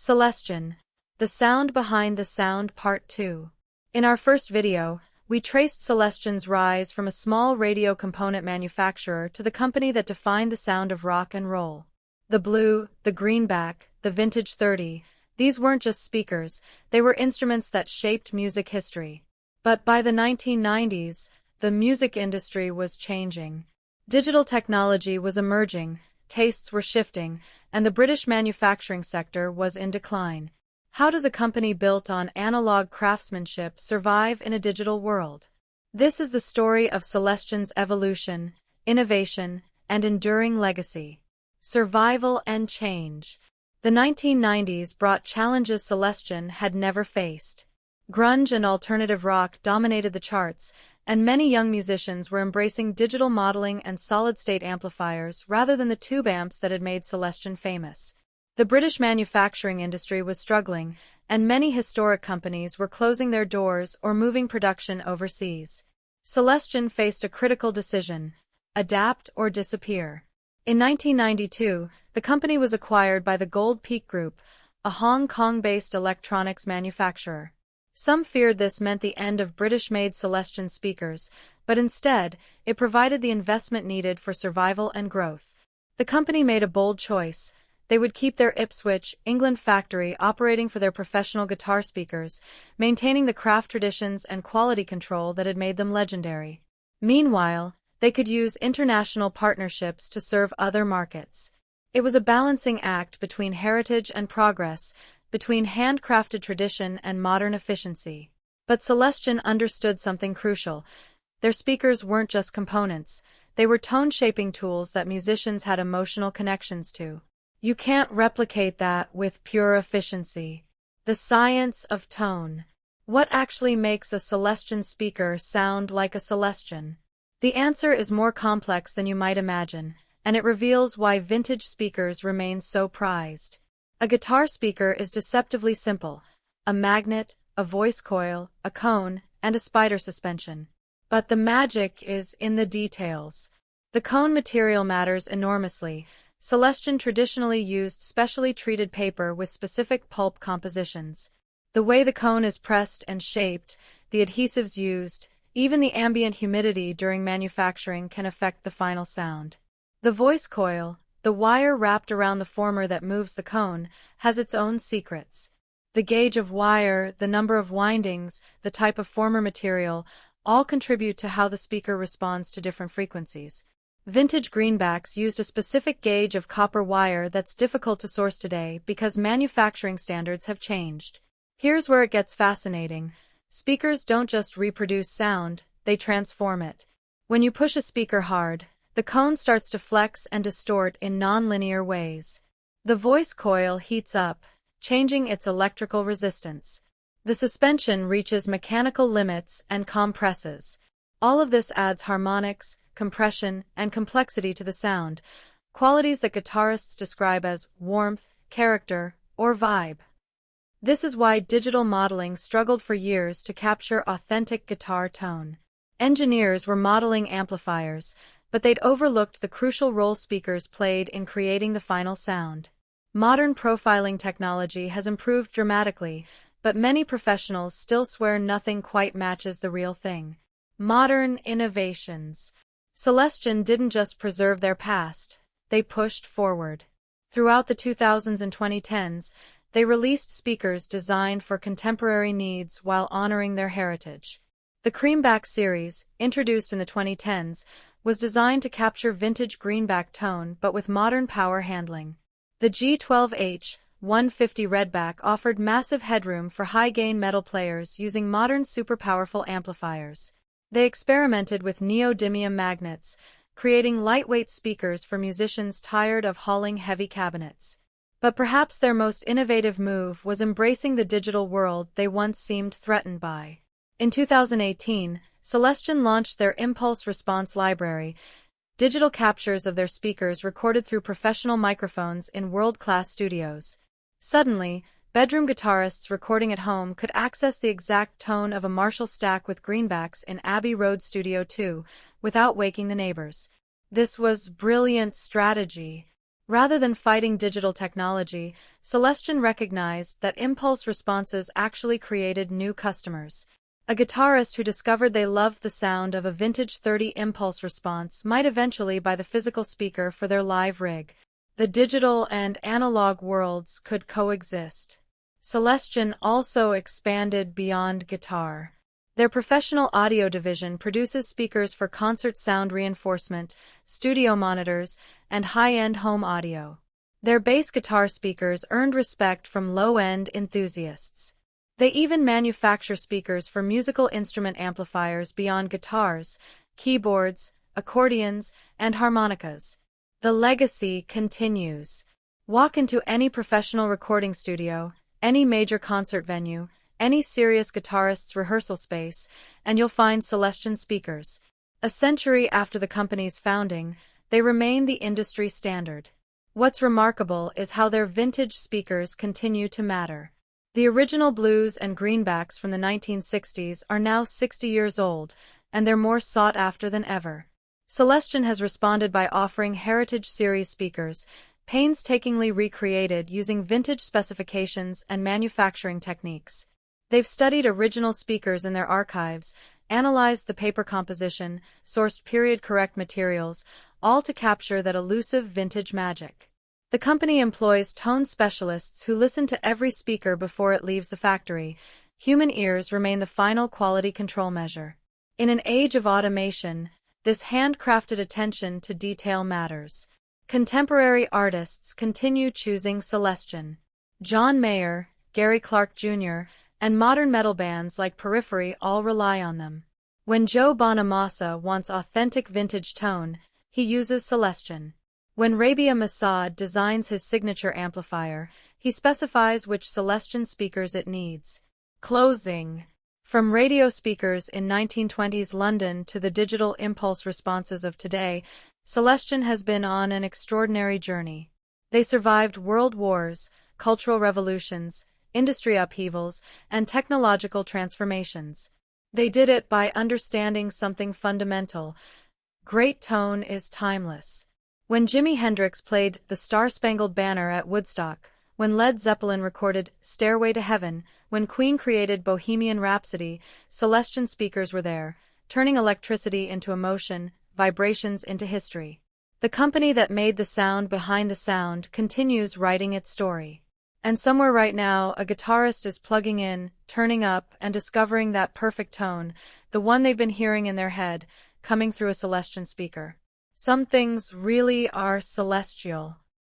Celestion, the sound behind the sound Part 2. In our first video, we traced Celestion's rise from a small radio component manufacturer to the company that defined the sound of rock and roll. The blue, the greenback, the vintage 30, these weren't just speakers, they were instruments that shaped music history. But by the 1990s, the music industry was changing. Digital technology was emerging, tastes were shifting, and the British manufacturing sector was in decline. How does a company built on analog craftsmanship survive in a digital world? This is the story of Celestion's evolution, innovation, and enduring legacy. Survival and change. The 1990s brought challenges Celestion had never faced. Grunge and alternative rock dominated the charts, and many young musicians were embracing digital modeling and solid-state amplifiers rather than the tube amps that had made Celestion famous. The British manufacturing industry was struggling, and many historic companies were closing their doors or moving production overseas. Celestion faced a critical decision: adapt or disappear. In 1992, the company was acquired by the Gold Peak Group, a Hong Kong-based electronics manufacturer. Some feared this meant the end of British-made Celestion speakers, but instead, it provided the investment needed for survival and growth. The company made a bold choice. They would keep their Ipswich, England factory operating for their professional guitar speakers, maintaining the craft traditions and quality control that had made them legendary. Meanwhile, they could use international partnerships to serve other markets. It was a balancing act between heritage and progress, between handcrafted tradition and modern efficiency. But Celestion understood something crucial. Their speakers weren't just components, they were tone-shaping tools that musicians had emotional connections to. You can't replicate that with pure efficiency. The science of tone. What actually makes a Celestion speaker sound like a Celestion? The answer is more complex than you might imagine, and it reveals why vintage speakers remain so prized. A guitar speaker is deceptively simple: a magnet, a voice coil, a cone, and a spider suspension. But the magic is in the details. The cone material matters enormously. Celestion traditionally used specially treated paper with specific pulp compositions. The way the cone is pressed and shaped, the adhesives used, even the ambient humidity during manufacturing can affect the final sound. The voice coil, the wire wrapped around the former that moves the cone, has its own secrets. The gauge of wire, the number of windings, the type of former material, all contribute to how the speaker responds to different frequencies. Vintage greenbacks used a specific gauge of copper wire that's difficult to source today because manufacturing standards have changed. Here's where it gets fascinating. Speakers don't just reproduce sound, they transform it. When you push a speaker hard, the cone starts to flex and distort in non-linear ways. The voice coil heats up, changing its electrical resistance. The suspension reaches mechanical limits and compresses. All of this adds harmonics, compression, and complexity to the sound, qualities that guitarists describe as warmth, character, or vibe. This is why digital modeling struggled for years to capture authentic guitar tone. Engineers were modeling amplifiers, but they'd overlooked the crucial role speakers played in creating the final sound. Modern profiling technology has improved dramatically, but many professionals still swear nothing quite matches the real thing. Modern innovations. Celestion didn't just preserve their past, they pushed forward. Throughout the 2000s and 2010s, they released speakers designed for contemporary needs while honoring their heritage. The Creamback series, introduced in the 2010s, was designed to capture vintage greenback tone but with modern power handling. The G12H 150 Redback offered massive headroom for high-gain metal players using modern super-powerful amplifiers. They experimented with neodymium magnets, creating lightweight speakers for musicians tired of hauling heavy cabinets. But perhaps their most innovative move was embracing the digital world they once seemed threatened by. In 2018, Celestion launched their Impulse Response Library, digital captures of their speakers recorded through professional microphones in world-class studios. Suddenly, bedroom guitarists recording at home could access the exact tone of a Marshall stack with greenbacks in Abbey Road Studio 2 without waking the neighbors. This was brilliant strategy. Rather than fighting digital technology, Celestion recognized that impulse responses actually created new customers. A guitarist who discovered they loved the sound of a vintage 30 impulse response might eventually buy the physical speaker for their live rig. The digital and analog worlds could coexist. Celestion also expanded beyond guitar. Their professional audio division produces speakers for concert sound reinforcement, studio monitors, and high-end home audio. Their bass guitar speakers earned respect from low-end enthusiasts. They even manufacture speakers for musical instrument amplifiers beyond guitars, keyboards, accordions, and harmonicas. The legacy continues. Walk into any professional recording studio, any major concert venue, any serious guitarist's rehearsal space, and you'll find Celestion speakers. A century after the company's founding, they remain the industry standard. What's remarkable is how their vintage speakers continue to matter. The original blues and greenbacks from the 1960s are now 60 years old, and they're more sought after than ever. Celestion has responded by offering Heritage Series speakers, painstakingly recreated using vintage specifications and manufacturing techniques. They've studied original speakers in their archives, analyzed the paper composition, sourced period-correct materials, all to capture that elusive vintage magic. The company employs tone specialists who listen to every speaker before it leaves the factory. Human ears remain the final quality control measure. In an age of automation, this handcrafted attention to detail matters. Contemporary artists continue choosing Celestion. John Mayer, Gary Clark Jr., and modern metal bands like Periphery all rely on them. When Joe Bonamassa wants authentic vintage tone, he uses Celestion. When Rabia Massaad designs his signature amplifier, he specifies which Celestion speakers it needs. Closing. From radio speakers in 1920s London to the digital impulse responses of today, Celestion has been on an extraordinary journey. They survived world wars, cultural revolutions, industry upheavals, and technological transformations. They did it by understanding something fundamental. Great tone is timeless. When Jimi Hendrix played The Star-Spangled Banner at Woodstock, when Led Zeppelin recorded Stairway to Heaven, when Queen created Bohemian Rhapsody, Celestion speakers were there, turning electricity into emotion, vibrations into history. The company that made the sound behind the sound continues writing its story. And somewhere right now, a guitarist is plugging in, turning up, and discovering that perfect tone, the one they've been hearing in their head, coming through a Celestion speaker. Some things really are celestial.